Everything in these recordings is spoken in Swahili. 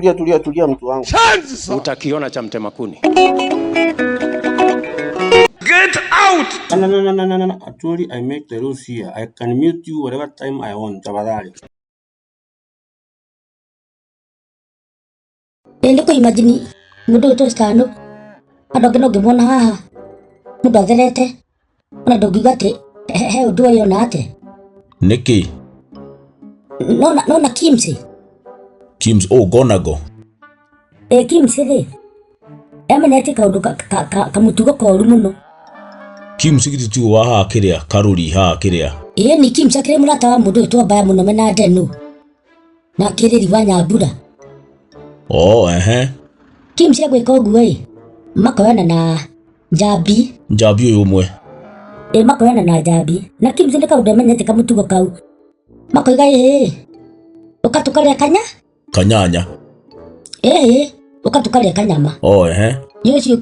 Tulia mtu wangu. Utakiona cha mtema kuni. Get out! No. Actually, I make the rules here. I can mute you whatever time I want. Tafadhali. Ndiko imagine mudo to stano. Adoge no gibona haha. Mudo therete. Ona dogigate. He uduwa yona ate. Nikki. No Kimsi. Kims gonago. Kimsi re. Emenete kauduka kamutugo koru muno. Kims gititu wa ha kiria karuri ha kiria. Ni Kimsi akire murata wa mudo to baya muno mena denu. Na kiriri wanya bura. Kimsi agweka oguo makoyana na Jabi uyu umwe. Makoyana na Jabi. Na Kimsi ndeka udemenyete kamutugo kau. Makoiga ukatukaria kanyanya. Ukatukaria kanyama. Yocio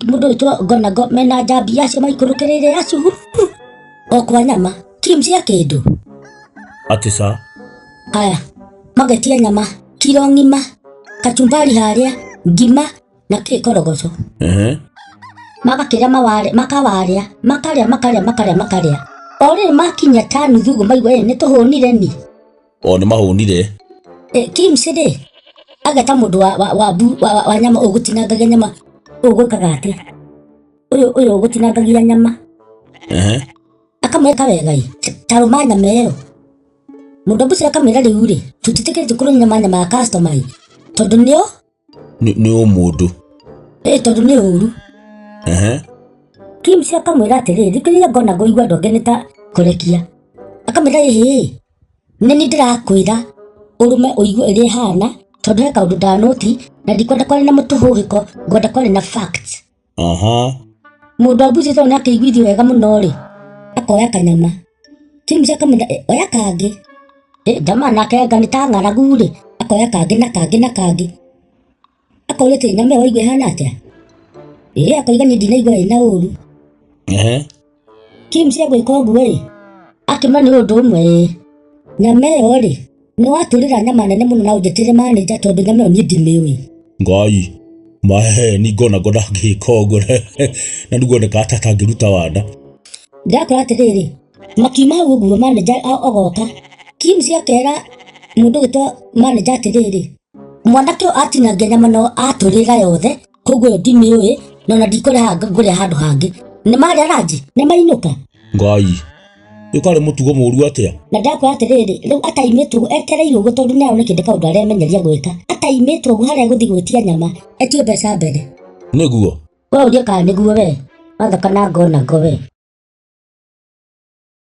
mudo to gonago mena Jabi yacio maikurukirire yacio. Okwa nyama. Kimsi akedo. Atisa. Aya. Magetia nyama. Kilo ngima. Kachumbari haria. Ngima. Na kikorogoco. Magakira makawaria. Makaria. Ore makinya tanu thugo maigwa ni tuhunire ni. Ni mahunire. Kimsi de. Agata mundu wa nyama ugutinangagia nyama. Ugwikaga atia. Uyu ugutinangagia nyama. Akamweka wega taruma nyama iyo. Mundu bucira kamera riu ri. Tutitikire tukuru nyama ya customer. Tondu nio ni mundu. Tondu ni uru. Kimsi akamwira atiri thikiria ngona ngoigwa ndogeneta kurekia. Akamwira nini ndirakwira urume uigwe iri hana tondu he kaundu ndanoti na ndikwenda kwari na mutuhuhiko ngwenda kwari na facts. Mundu abuci to nake igwithio wega muno ri akoya kanyama. Kimsi akamwira oya kangi. Dama nake ganita ng'aragu ri akoya kangi na kangi. Akolete nyama oigwe hana atia. Akoiga ni ndinaigwa ina uru. Kimsi agwika oguo akimani undu umwe nyama iyo ri ni waturira nyama nene muno na ujitire manager tondu nyama iyo ni ndimiwi. Ngai ni gonago ngika oguo na ndugoneka atatangiruta wanda. Ndakora atiriri makiuma uguo manager ogoka. Kimsi akera mundu gitwa manager atiriri mwanake atinangia nyama no aturira yothe koguo ndimiwi na ndikora nguria handu hangi. Ni maria raji ni mainuka. Ngai ukare mutugo muru atia. Na ndakora atiriri riu ataimetu etereire uguo tondu ni aone kinde kaundu aria menyeria gwika. Ataimetu uguo haria guthi gwitia nyama etio mbeca mbere. Niguo. Wewe uria ka niguo we. Watha kana ngona ngo we.